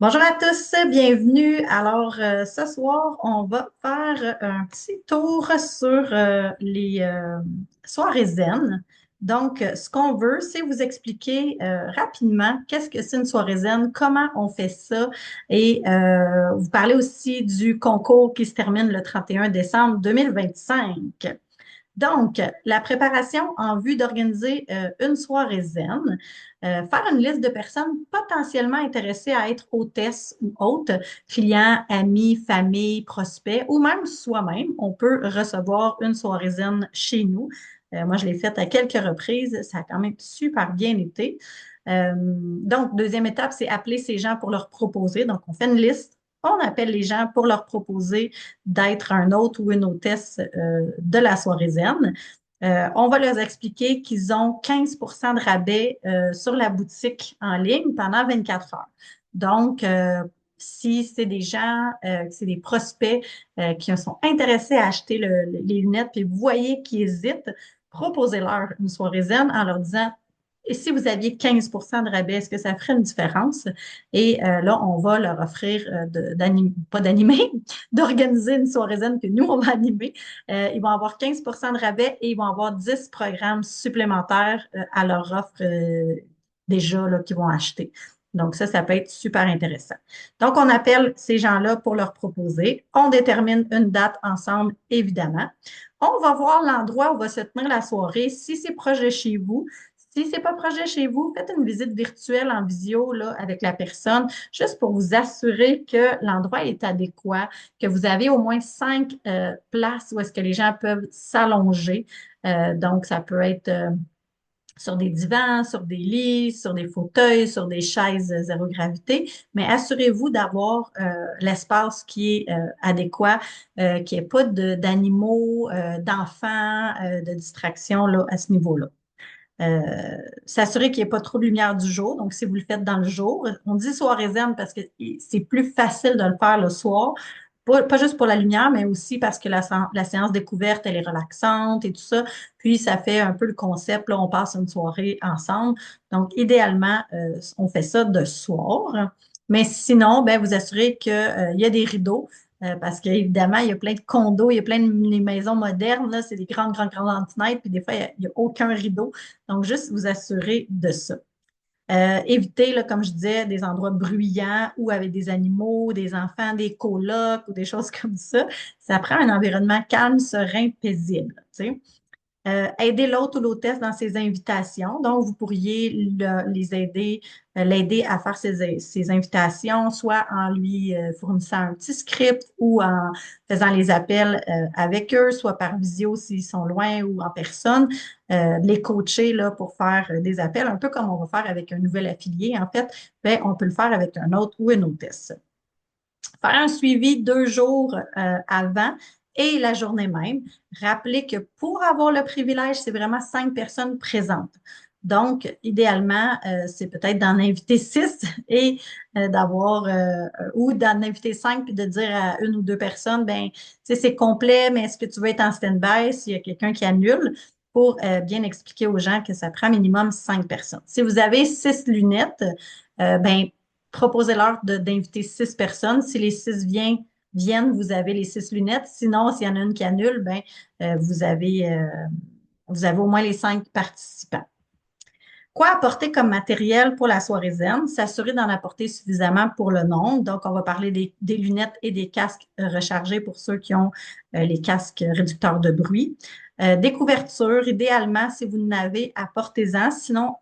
Bonjour à tous, bienvenue. Alors, ce soir, on va faire un petit tour sur les soirées zen. Donc, ce qu'on veut, c'est vous expliquer rapidement qu'est-ce que c'est une soirée zen, comment on fait ça, et vous parler aussi du concours qui se termine le 31 décembre 2025. Donc, la préparation en vue d'organiser une soirée zen, faire une liste de personnes potentiellement intéressées à être hôtesses ou hôtes, clients, amis, famille, prospects, ou même soi-même. On peut recevoir une soirée zen chez nous. Moi, je l'ai faite à quelques reprises. Ça a quand même super bien été. Donc, deuxième étape, c'est appeler ces gens pour leur proposer. Donc, on fait une liste. On appelle les gens pour leur proposer d'être un hôte ou une hôtesse de la soirée zen. On va leur expliquer qu'ils ont 15 de rabais sur la boutique en ligne pendant 24 heures. Donc, si c'est des gens, c'est des prospects qui sont intéressés à acheter les lunettes, puis vous voyez qu'ils hésitent, proposez-leur une soirée zen en leur disant, et si vous aviez 15 de rabais, est-ce que ça ferait une différence? Et là, on va leur offrir, pas d'animer, d'organiser une soirée zen que nous, on va animer. Ils vont avoir 15 de rabais et ils vont avoir 10 programmes supplémentaires à leur offre déjà là, qu'ils vont acheter. Donc, ça peut être super intéressant. Donc, on appelle ces gens-là pour leur proposer. On détermine une date ensemble, évidemment. On va voir l'endroit où va se tenir la soirée. Si c'est proche de chez vous, si c'est pas proche de chez vous, faites une visite virtuelle en visio là, avec la personne, juste pour vous assurer que l'endroit est adéquat, que vous avez au moins 5 places où est-ce que les gens peuvent s'allonger. Donc, ça peut être sur des divans, sur des lits, sur des fauteuils, sur des chaises zéro gravité, mais assurez-vous d'avoir l'espace qui est adéquat, qu'il n'y ait pas d'animaux, d'enfants, de distractions là, à ce niveau-là. S'assurer qu'il n'y ait pas trop de lumière du jour. Donc, si vous le faites dans le jour, on dit soirée zen parce que c'est plus facile de le faire le soir. Pas juste pour la lumière, mais aussi parce que la séance découverte, elle est relaxante et tout ça. Puis, ça fait un peu le concept, là, on passe une soirée ensemble. Donc, idéalement, on fait ça de soir. Mais sinon, ben, vous assurez qu'il y a des rideaux. Parce qu'évidemment, il y a plein de condos, il y a plein de les maisons modernes, là, c'est des grandes, grandes, grandes fenêtres, puis des fois, il n'y a aucun rideau. Donc, juste vous assurer de ça. Éviter, là, comme je disais, des endroits bruyants ou avec des animaux, des enfants, des colocs ou des choses comme ça. Ça prend un environnement calme, serein, paisible. Tu sais. Aider l'autre ou l'hôtesse dans ses invitations. Donc, vous pourriez les aider, l'aider à faire ses invitations, soit en lui fournissant un petit script ou en faisant les appels avec eux, soit par visio s'ils sont loin ou en personne. Les coacher là, pour faire des appels, un peu comme on va faire avec un nouvel affilié, en fait, ben, on peut le faire avec un autre ou une hôtesse. Faire un suivi 2 jours avant et la journée même. Rappelez que pour avoir le privilège, c'est vraiment 5 personnes présentes. Donc, idéalement, c'est peut-être d'en inviter 6 et d'avoir, ou d'en inviter 5 puis de dire à une ou deux personnes, ben, tu sais, c'est complet, mais est-ce que tu veux être en stand-by s'il y a quelqu'un qui annule pour bien expliquer aux gens que ça prend minimum 5 personnes. Si vous avez 6 lunettes, ben, proposez-leur d'inviter 6 personnes. Si les 6 viennent, vous avez les 6 lunettes. Sinon, s'il y en a une qui annule, ben, vous avez au moins les 5 participants. Quoi apporter comme matériel pour la soirée zen? S'assurer d'en apporter suffisamment pour le nombre. Donc, on va parler des lunettes et des casques rechargés pour ceux qui ont les casques réducteurs de bruit. Des couvertures, idéalement, si vous n'avez, apportez-en. Sinon,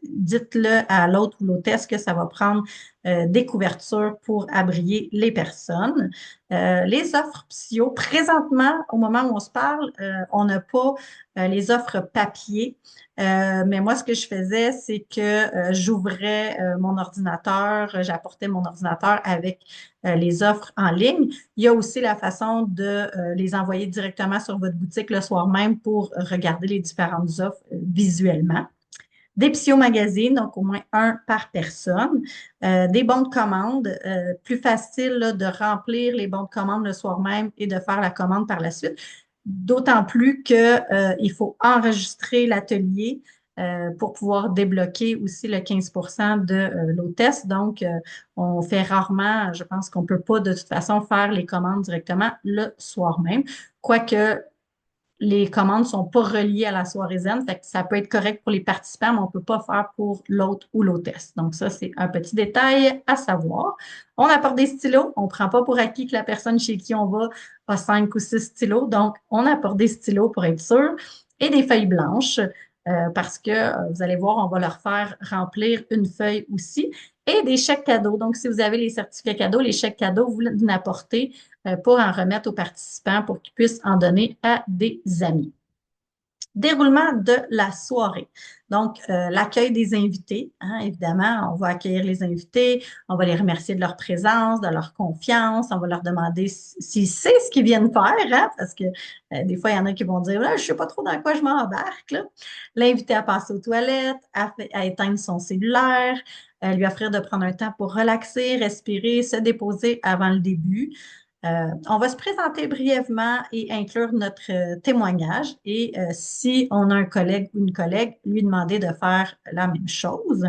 dites-le à l'autre ou l'hôtesse que ça va prendre des couvertures pour abrier les personnes. Les offres psycho, présentement, au moment où on se parle, on n'a pas les offres papier. Mais moi, ce que je faisais, c'est que j'ouvrais mon ordinateur, j'apportais mon ordinateur avec les offres en ligne. Il y a aussi la façon de les envoyer directement sur votre boutique le soir même pour regarder les différentes offres visuellement. Des magazines, donc au moins un par personne. Des bons de commande, plus facile là, de remplir les bons de commande le soir même et de faire la commande par la suite. D'autant plus que, il faut enregistrer l'atelier pour pouvoir débloquer aussi le 15% de l'hôtesse. Donc, on fait rarement, je pense qu'on ne peut pas de toute façon faire les commandes directement le soir même. Quoique, les commandes ne sont pas reliées à la soirée zen, fait que ça peut être correct pour les participants, mais on ne peut pas faire pour l'hôte ou l'hôtesse. Donc, ça, c'est un petit détail à savoir. On apporte des stylos. On ne prend pas pour acquis que la personne chez qui on va a 5 ou 6 stylos. Donc, on apporte des stylos pour être sûr et des feuilles blanches parce que vous allez voir, on va leur faire remplir une feuille aussi et des chèques cadeaux. Donc, si vous avez les certificats cadeaux, les chèques cadeaux, vous n'apportez pour en remettre aux participants pour qu'ils puissent en donner à des amis. Déroulement de la soirée. Donc, l'accueil des invités, hein, évidemment, on va accueillir les invités, on va les remercier de leur présence, de leur confiance, on va leur demander s'ils savent ce qu'ils viennent faire, hein, parce que des fois, il y en a qui vont dire, je ne sais pas trop dans quoi je m'embarque. L'inviter à passer aux toilettes, à éteindre son cellulaire, lui offrir de prendre un temps pour relaxer, respirer, se déposer avant le début. On va se présenter brièvement et inclure notre témoignage. Et si on a un collègue ou une collègue, lui demander de faire la même chose.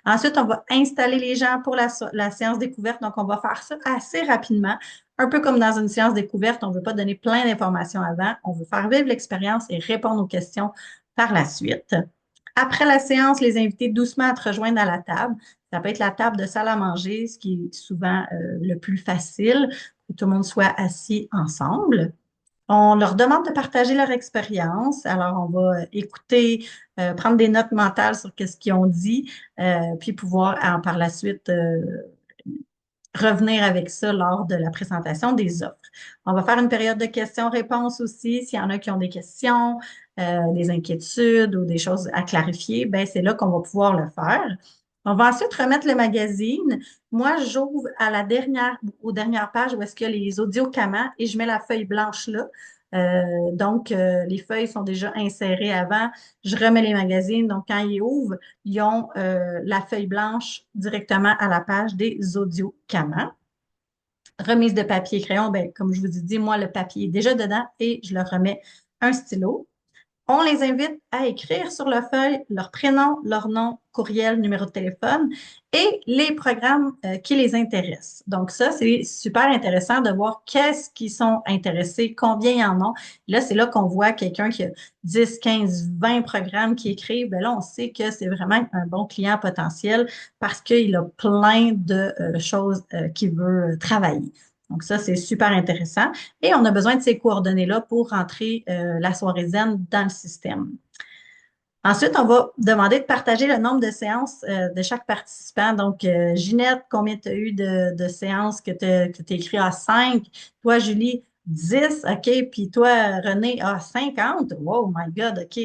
Ensuite, on va installer les gens pour la séance découverte. Donc, on va faire ça assez rapidement. Un peu comme dans une séance découverte, on ne veut pas donner plein d'informations avant. On veut faire vivre l'expérience et répondre aux questions par la suite. Après la séance, les invités doucement à te rejoindre à la table. Ça peut être la table de salle à manger, ce qui est souvent le plus facile, que tout le monde soit assis ensemble. On leur demande de partager leur expérience. Alors, on va écouter, prendre des notes mentales sur ce qu'ils ont dit, puis pouvoir par la suite revenir avec ça lors de la présentation des offres. On va faire une période de questions-réponses aussi. S'il y en a qui ont des questions, des inquiétudes ou des choses à clarifier, ben c'est là qu'on va pouvoir le faire. On va ensuite remettre le magazine. Moi, j'ouvre à la aux dernières pages où est-ce qu'il y a les audiocamans et je mets la feuille blanche là. Donc, les feuilles sont déjà insérées avant. Je remets les magazines. Donc, quand ils ouvrent, ils ont la feuille blanche directement à la page des audiocamans. Remise de papier et crayon, ben, comme je vous ai dit, moi, le papier est déjà dedans et je leur remets un stylo. On les invite à écrire sur la feuille leur prénom, leur nom, courriel, numéro de téléphone et les programmes qui les intéressent. Donc ça, c'est super intéressant de voir qu'est-ce qu'ils sont intéressés, combien ils en ont. Là, c'est là qu'on voit quelqu'un qui a 10, 15, 20 programmes qui écrivent. Bien là, on sait que c'est vraiment un bon client potentiel parce qu'il a plein de choses qu'il veut travailler. Donc ça, c'est super intéressant. Et on a besoin de ces coordonnées-là pour rentrer la soirée zen dans le système. Ensuite, on va demander de partager le nombre de séances de chaque participant. Donc, Ginette, combien tu as eu de séances que tu as écrit à 5? Toi, Julie, 10. OK. Puis toi, René, 50. Wow, my God, OK.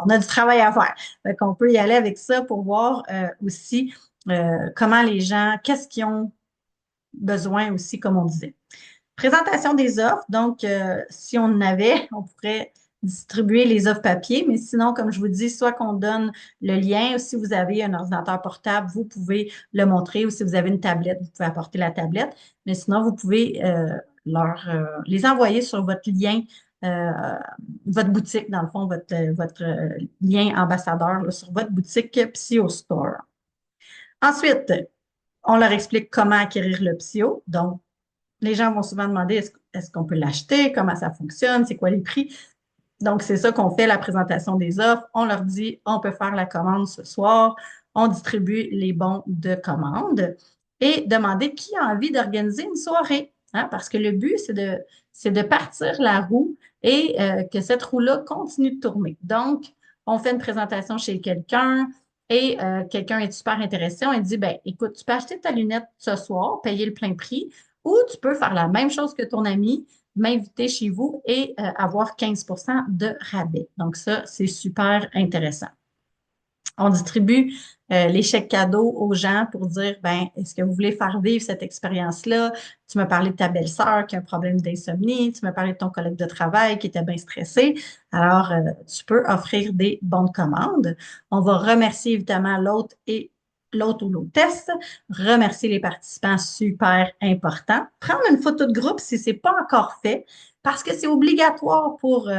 On a du travail à faire. Donc, on peut y aller avec ça pour voir aussi comment les gens, qu'est-ce qu'ils ont besoin aussi, comme on disait. Présentation des offres. Donc, si on en avait, on pourrait distribuer les offres papier, mais sinon, comme je vous dis, soit qu'on donne le lien, ou si vous avez un ordinateur portable, vous pouvez le montrer, ou si vous avez une tablette, vous pouvez apporter la tablette, mais sinon, vous pouvez les envoyer sur votre lien, euh, votre boutique, dans le fond, votre lien ambassadeur là, sur votre boutique Psyo Store. Ensuite, on leur explique comment acquérir le Psyo. Donc, les gens vont souvent demander est-ce qu'on peut l'acheter, comment ça fonctionne, c'est quoi les prix. Donc, c'est ça qu'on fait, la présentation des offres. On leur dit, on peut faire la commande ce soir. On distribue les bons de commande et demander qui a envie d'organiser une soirée. Hein, parce que le but, c'est de partir la roue et que cette roue-là continue de tourner. Donc, on fait une présentation chez quelqu'un et quelqu'un est super intéressé. On lui dit, ben, écoute, tu peux acheter ta lunette ce soir, payer le plein prix, ou tu peux faire la même chose que ton ami, m'inviter chez vous et avoir 15% de rabais. Donc ça, c'est super intéressant. On distribue les chèques cadeaux aux gens pour dire, ben, est-ce que vous voulez faire vivre cette expérience-là? Tu m'as parlé de ta belle-sœur qui a un problème d'insomnie, tu m'as parlé de ton collègue de travail qui était bien stressé. Alors, tu peux offrir des bons de commande. On va remercier évidemment l'hôte ou l'hôtesse, remercier les participants, super important. Prendre une photo de groupe si ce n'est pas encore fait, parce que c'est obligatoire pour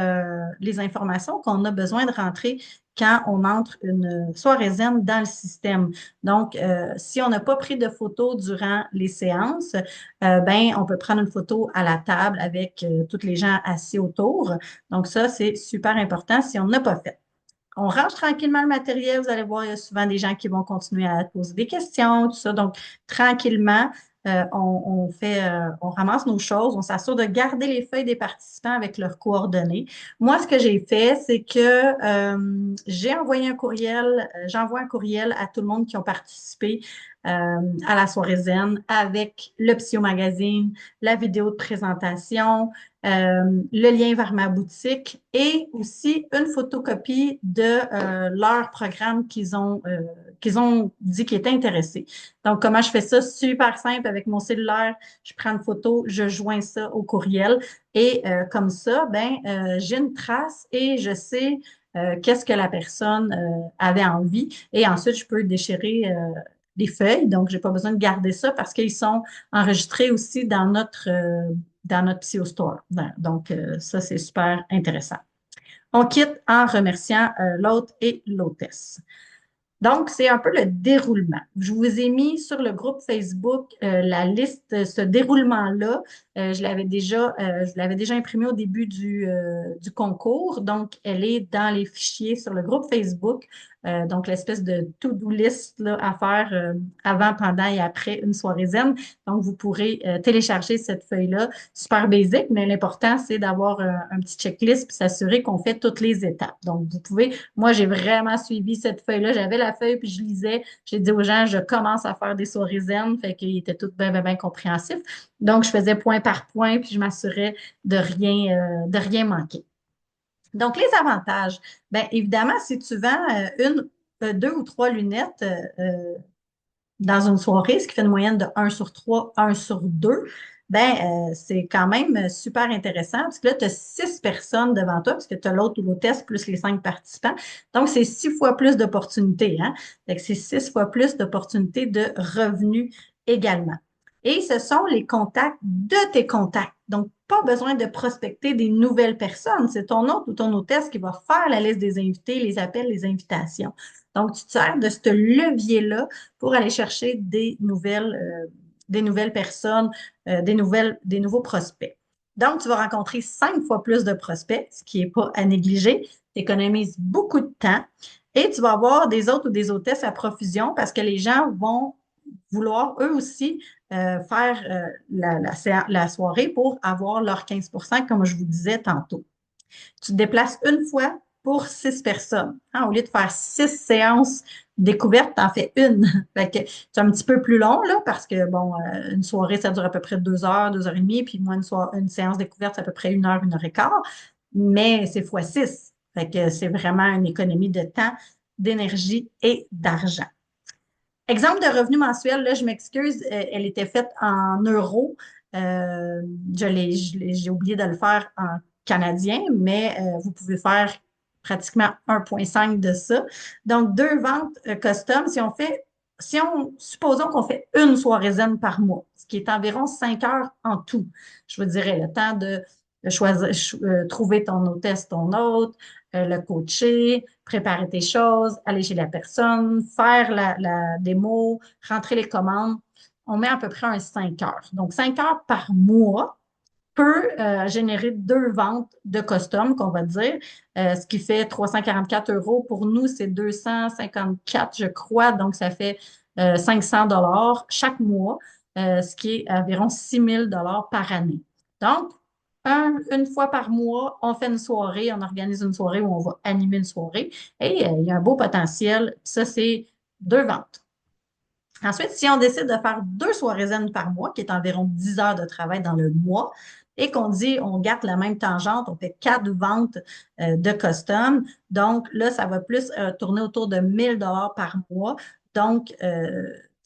les informations qu'on a besoin de rentrer quand on entre une soirée zen dans le système. Donc, si on n'a pas pris de photos durant les séances, ben, on peut prendre une photo à la table avec tous les gens assis autour. Donc, ça, c'est super important si on n'a pas fait. On range tranquillement le matériel. Vous allez voir, il y a souvent des gens qui vont continuer à poser des questions, tout ça. Donc, tranquillement, on ramasse nos choses, on s'assure de garder les feuilles des participants avec leurs coordonnées. Moi, ce que j'ai fait, c'est que j'ai envoyé un courriel, j'envoie un courriel à tout le monde qui ont participé à la soirée zen avec le Psycho Magazine, la vidéo de présentation, le lien vers ma boutique et aussi une photocopie de leur programme qu'ils ont dit qu'ils étaient intéressés. Donc, comment je fais ça? Super simple avec mon cellulaire. Je prends une photo, je joins ça au courriel et comme ça, ben, j'ai une trace et je sais qu'est-ce que la personne avait envie. Et ensuite, je peux déchirer les feuilles. Donc, j'ai pas besoin de garder ça parce qu'ils sont enregistrés aussi dans notre PSYO Store. Donc, ça, c'est super intéressant. On quitte en remerciant l'hôte et l'hôtesse. Donc, c'est un peu le déroulement. Je vous ai mis sur le groupe Facebook la liste, ce déroulement-là. Je l'avais déjà imprimé au début du concours. Donc, elle est dans les fichiers sur le groupe Facebook. Donc, l'espèce de to-do list là, à faire avant, pendant et après une soirée zen. Donc, vous pourrez télécharger cette feuille-là. Super basique, mais l'important, c'est d'avoir un petit checklist puis s'assurer qu'on fait toutes les étapes. Donc, vous pouvez moi, j'ai vraiment suivi cette feuille-là. J'avais la feuille, puis je lisais. J'ai dit aux gens, je commence à faire des soirées zen. Fait qu'ils étaient tous bien, bien, bien compréhensifs. Donc, je faisais point par point, puis je m'assurais de rien manquer. Donc, les avantages. Bien, évidemment, si tu vends deux ou trois lunettes dans une soirée, ce qui fait une moyenne de 1 sur 3, 1 sur 2, ben, c'est quand même super intéressant parce que là, tu as 6 personnes devant toi parce que tu as l'autre ou l'hôtesse plus les 5 participants. Donc, c'est 6 fois plus d'opportunités, hein? Fait que c'est 6 fois plus d'opportunités de revenus également. Et ce sont les contacts de tes contacts. Donc, pas besoin de prospecter des nouvelles personnes. C'est ton hôte ou ton hôtesse qui va faire la liste des invités, les appels, les invitations. Donc, tu te sers de ce levier-là pour aller chercher des nouvelles personnes, des nouveaux prospects. Donc, tu vas rencontrer 5 fois plus de prospects, ce qui n'est pas à négliger. Tu économises beaucoup de temps et tu vas avoir des hôtes ou des hôtesses à profusion parce que les gens vont vouloir eux aussi faire la soirée pour avoir leurs 15 comme je vous disais tantôt. Tu te déplaces une fois pour 6 personnes. Hein, au lieu de faire 6 séances découvertes, tu en fais une. Fait que c'est un petit peu plus long, là, parce que, bon, une soirée, ça dure à peu près 2 heures, 2 heures et demie, puis moi, une séance découverte, c'est à peu près 1 heure et quart. Mais c'est fois 6. Fait que c'est vraiment une économie de temps, d'énergie et d'argent. Exemple de revenu mensuel, là, je m'excuse, elle était faite en euros. Euh, j'ai oublié de le faire en canadien, mais vous pouvez faire pratiquement 1,5 de ça. Donc, 2 ventes custom, supposons qu'on fait une soirée zen par mois, ce qui est environ 5 heures en tout. Je vous dirais le temps de choisir, trouver ton hôtesse, ton hôte, le coacher, préparer tes choses, aller chez la personne, faire la démo, rentrer les commandes. On met à peu près un 5 heures. Donc, 5 heures par mois peut générer 2 ventes de custom, qu'on va dire, ce qui fait 344 €. Pour nous, c'est 254, je crois. Donc, ça fait 500 chaque mois, ce qui est environ 6 000 par année. Donc, une fois par mois, on fait une soirée, on organise une soirée où on va animer une soirée et il y a un beau potentiel. Ça, c'est 2 ventes. Ensuite, si on décide de faire 2 soirées zen par mois, qui est environ 10 heures de travail dans le mois, et qu'on dit on garde la même tangente, on fait 4 ventes de custom. Donc là, ça va plus tourner autour de 1 000 $ par mois. Donc,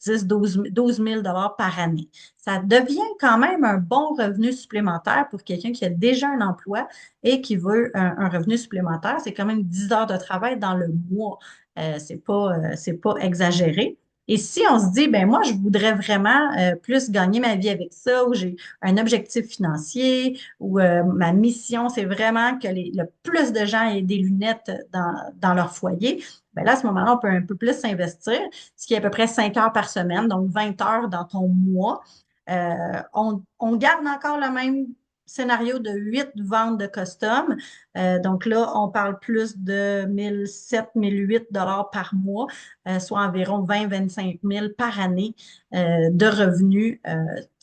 12 000 $ par année. Ça devient quand même un bon revenu supplémentaire pour quelqu'un qui a déjà un emploi et qui veut un revenu supplémentaire. C'est quand même 10 heures de travail dans le mois. C'est pas exagéré. Et si on se dit, ben moi, je voudrais vraiment plus gagner ma vie avec ça, ou j'ai un objectif financier, ou ma mission, c'est vraiment que le plus de gens aient des lunettes dans leur foyer, ben là, à ce moment-là, on peut un peu plus s'investir, ce qui est à peu près 5 heures par semaine, donc 20 heures dans ton mois. On garde encore le même scénario de 8 ventes de custom. Donc là, on parle plus de 1007, 1008 $ par mois, soit environ 20-25 000 par année de revenus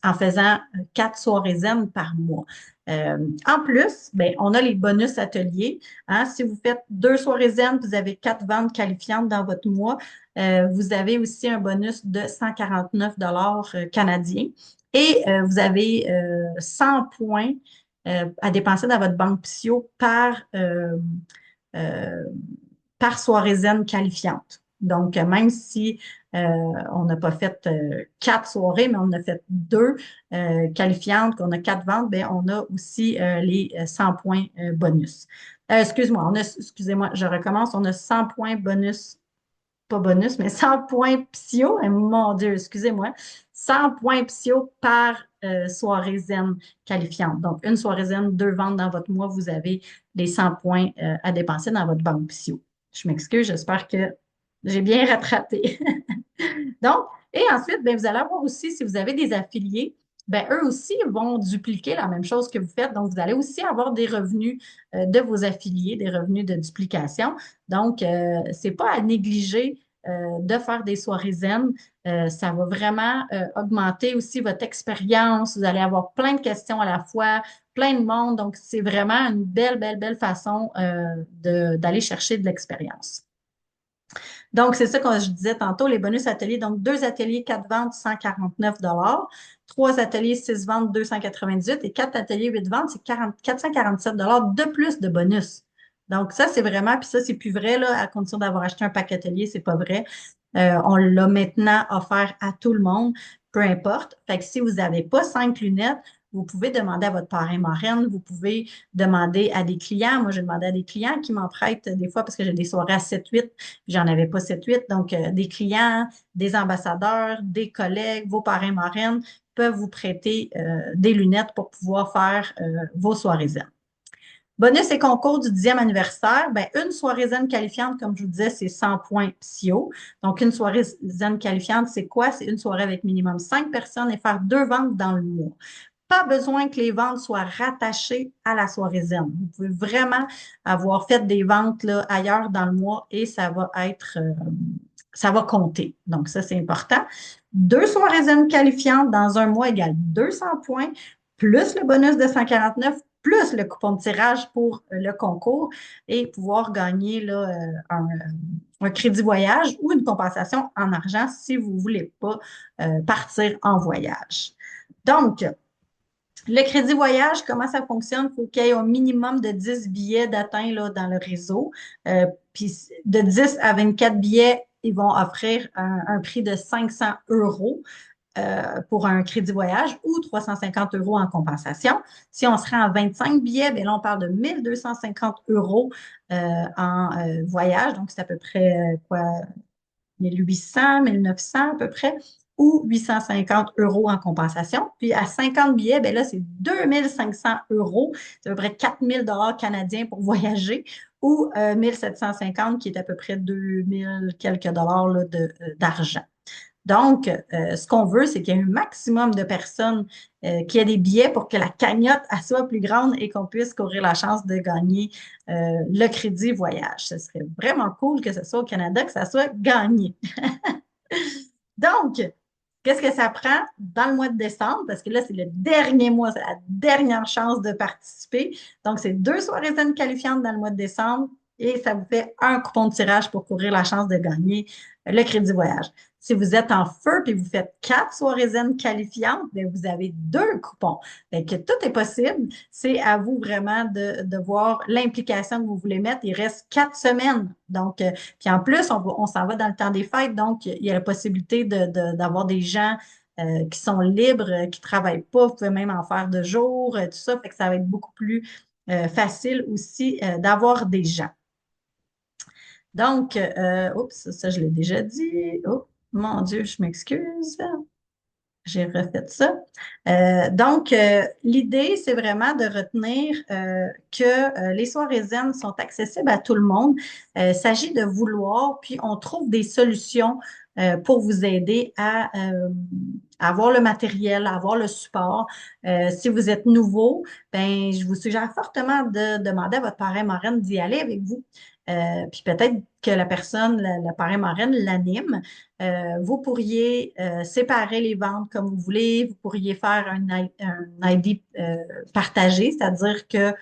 en faisant 4 soirées zen par mois. En plus, ben, on a les bonus ateliers. Hein. Si vous faites 2 soirées zen, vous avez 4 ventes qualifiantes dans votre mois. Vous avez aussi un bonus de 149 canadiens. Et vous avez 100 points à dépenser dans votre banque Psio euh, par soirée zen qualifiante. Donc, même si on n'a pas fait 4 soirées, mais on a fait 2 qualifiantes, qu'on a 4 ventes, bien, on a aussi les 100 points bonus. Excusez-moi, je recommence. On a 100 points bonus, pas bonus, mais 100 points Psio. Mon Dieu, excusez-moi. 100 points Psio par soirée zen qualifiante. Donc, une soirée zen, 2 ventes dans votre mois, vous avez les 100 points à dépenser dans votre banque Psio. Je m'excuse, j'espère que j'ai bien rattrapé. Donc, et ensuite, bien, vous allez avoir aussi, si vous avez des affiliés, bien, eux aussi vont dupliquer la même chose que vous faites. Donc, vous allez aussi avoir des revenus de vos affiliés, des revenus de duplication. Donc, c'est pas à négliger de faire des soirées zen. Ça va vraiment augmenter aussi votre expérience. Vous allez avoir plein de questions à la fois, plein de monde. Donc, c'est vraiment une belle, belle, belle façon d'aller chercher de l'expérience. Donc, c'est ça que je disais tantôt, les bonus ateliers. Donc, 2 ateliers, 4 ventes, 149 $ 3 ateliers, 6 ventes, 298 et 4 ateliers, 8 ventes, c'est 447 $ de plus de bonus. Donc, ça, c'est vraiment, puis ça, c'est plus vrai, là, à condition d'avoir acheté un pack atelier, c'est pas vrai. On l'a maintenant offert à tout le monde, peu importe. Fait que si vous n'avez pas 5 lunettes, vous pouvez demander à votre parrain-marraine, vous pouvez demander à des clients. Moi, j'ai demandé à des clients qui m'en prêtent des fois parce que j'ai des soirées à 7-8, j'en avais pas 7-8. Donc, des clients, des ambassadeurs, des collègues, vos parrains-marraines peuvent vous prêter des lunettes pour pouvoir faire vos soirées zen. Bonus et concours du 10e anniversaire, ben, une soirée zen qualifiante, comme je vous disais, c'est 100 points PSIO. Donc, une soirée zen qualifiante, c'est quoi? C'est une soirée avec minimum 5 personnes et faire 2 ventes dans le mois. Pas besoin que les ventes soient rattachées à la soirée zen. Vous pouvez vraiment avoir fait des ventes là, ailleurs dans le mois et ça va être, ça va compter. Donc, ça, c'est important. 2 soirées zen qualifiantes dans un mois égale 200 points, plus le bonus de 149, plus le coupon de tirage pour le concours et pouvoir gagner là, un crédit voyage ou une compensation en argent si vous ne voulez pas partir en voyage. Donc, le crédit voyage, comment ça fonctionne? Il faut qu'il y ait au minimum de 10 billets d'atteint là, dans le réseau. Puis de 10 à 24 billets, ils vont offrir un prix de 500 euros pour un crédit voyage ou 350 euros en compensation. Si on se rend à 25 billets, bien là, on parle de 1250 euros en voyage. Donc, c'est à peu près quoi, 1800, 1900 à peu près, ou 850 euros en compensation. Puis à 50 billets, bien là, c'est 2500 euros, c'est à peu près 4000 $ canadiens pour voyager, ou 1750 qui est à peu près 2000 quelques dollars là, d'argent. Donc, ce qu'on veut, c'est qu'il y ait un maximum de personnes qui aient des billets pour que la cagnotte soit plus grande et qu'on puisse courir la chance de gagner le crédit voyage. Ce serait vraiment cool que ce soit au Canada, que ça soit gagné. Donc, qu'est-ce que ça prend dans le mois de décembre? Parce que là, c'est le dernier mois, c'est la dernière chance de participer. Donc, c'est 2 soirées zen qualifiantes dans le mois de décembre et ça vous fait un coupon de tirage pour courir la chance de gagner le crédit voyage. Si vous êtes en feu et vous faites 4 soirées zen qualifiantes, bien, vous avez 2 coupons. Fait que tout est possible. C'est à vous vraiment de voir l'implication que vous voulez mettre. Il reste 4 semaines. Donc, puis en plus, on s'en va dans le temps des fêtes. Donc, il y a la possibilité d'avoir des gens qui sont libres, qui ne travaillent pas. Vous pouvez même en faire de jour, tout ça. Fait que ça va être beaucoup plus facile aussi d'avoir des gens. Donc, oups, ça, je l'ai déjà dit. Oh. Mon Dieu, je m'excuse. J'ai refait ça. L'idée, c'est vraiment de retenir que les soirées zen sont accessibles à tout le monde. Il s'agit de vouloir, puis on trouve des solutions pour vous aider à avoir le matériel, à avoir le support. Si vous êtes nouveau, ben, je vous suggère fortement de demander à votre parrain marraine d'y aller avec vous. Puis peut-être que la personne, le parrain marraine l'anime. Vous pourriez séparer les ventes comme vous voulez. Vous pourriez faire un ID partagé, c'est-à-dire que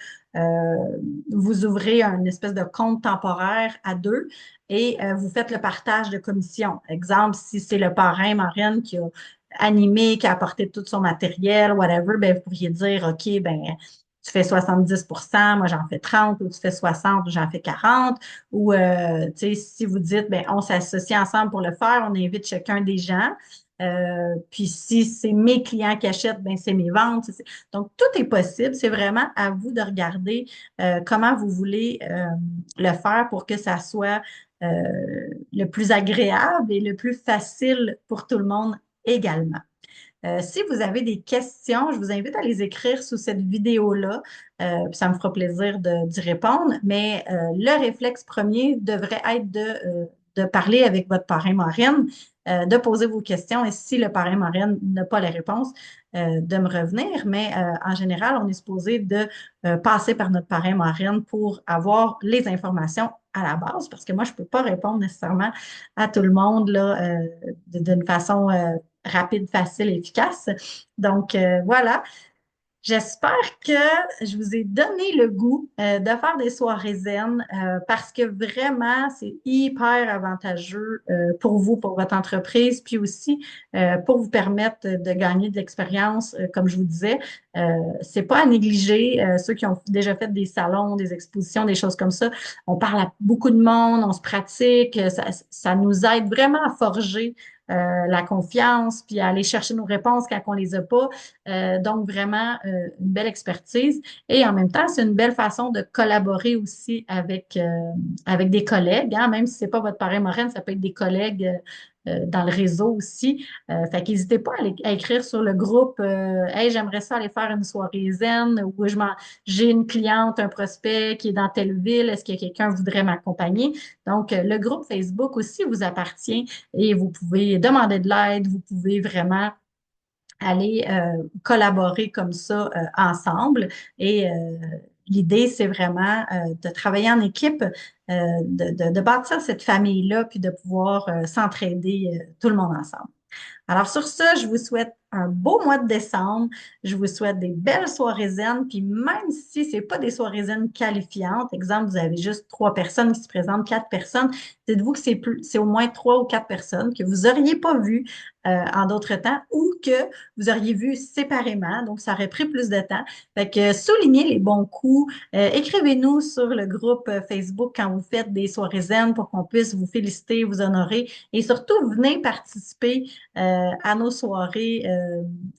vous ouvrez un espèce de compte temporaire à deux et vous faites le partage de commission. Exemple, si c'est le parrain, marraine qui a animé, qui a apporté tout son matériel, whatever, ben, vous pourriez dire, OK, ben, tu fais 70%, moi j'en fais 30, ou tu fais 60, j'en fais 40. Ou, tu sais, si vous dites, ben, on s'associe ensemble pour le faire, on invite chacun des gens. Puis si c'est mes clients qui achètent, ben, c'est mes ventes. Donc, tout est possible. C'est vraiment à vous de regarder comment vous voulez le faire pour que ça soit le plus agréable et le plus facile pour tout le monde également. Si vous avez des questions, je vous invite à les écrire sous cette vidéo-là. Puis ça me fera plaisir d'y répondre. Mais le réflexe premier devrait être de parler avec votre parrain marraine, de poser vos questions. Et si le parrain marraine n'a pas les réponses, de me revenir. Mais en général, on est supposé de passer par notre parrain marraine pour avoir les informations à la base, parce que moi, je ne peux pas répondre nécessairement à tout le monde là, d'une façon rapide, facile, efficace. Donc, voilà. J'espère que je vous ai donné le goût de faire des soirées zen parce que vraiment, c'est hyper avantageux pour vous, pour votre entreprise, puis aussi pour vous permettre de gagner de l'expérience, comme je vous disais. C'est pas à négliger. Ceux qui ont déjà fait des salons, des expositions, des choses comme ça, on parle à beaucoup de monde, on se pratique, ça nous aide vraiment à forger la confiance, puis à aller chercher nos réponses quand on les a pas. Donc, vraiment, une belle expertise. Et en même temps, c'est une belle façon de collaborer aussi avec des collègues, hein. Même si c'est pas votre parrain marraine, ça peut être des collègues dans le réseau aussi. Fait qu'hésitez pas à écrire sur le groupe Hey, j'aimerais ça aller faire une soirée zen ou j'ai une cliente, un prospect qui est dans telle ville, est-ce que quelqu'un voudrait m'accompagner? Donc, le groupe Facebook aussi vous appartient et vous pouvez demander de l'aide, vous pouvez vraiment aller collaborer comme ça ensemble. Et l'idée, c'est vraiment de travailler en équipe, de bâtir cette famille-là, puis de pouvoir s'entraider tout le monde ensemble. Alors sur ça, je vous souhaite un beau mois de décembre. Je vous souhaite des belles soirées zen. Puis même si c'est pas des soirées zen qualifiantes, exemple, vous avez juste 3 personnes qui se présentent, 4 personnes, dites-vous que c'est au moins 3 ou 4 personnes que vous auriez pas vues en d'autres temps ou que vous auriez vu séparément. Donc, ça aurait pris plus de temps. Fait que soulignez les bons coups. Écrivez-nous sur le groupe Facebook quand vous faites des soirées zen pour qu'on puisse vous féliciter, vous honorer et surtout venez participer à nos soirées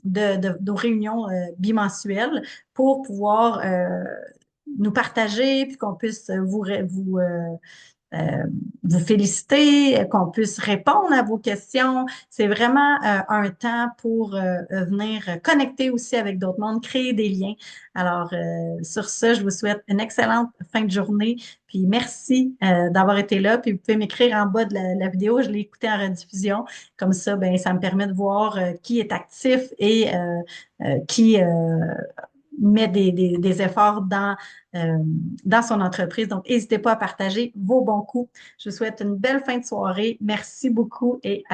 de nos réunions bimensuelles pour pouvoir nous partager, puis qu'on puisse euh, vous féliciter, qu'on puisse répondre à vos questions. C'est vraiment un temps pour venir connecter aussi avec d'autres mondes, créer des liens. Alors, sur ce, je vous souhaite une excellente fin de journée. Puis merci d'avoir été là. Puis vous pouvez m'écrire en bas de la vidéo. Je l'ai écouté en rediffusion. Comme ça, ben, ça me permet de voir qui est actif et qui met des efforts dans son entreprise. Donc, n'hésitez pas à partager vos bons coups. Je vous souhaite une belle fin de soirée. Merci beaucoup et à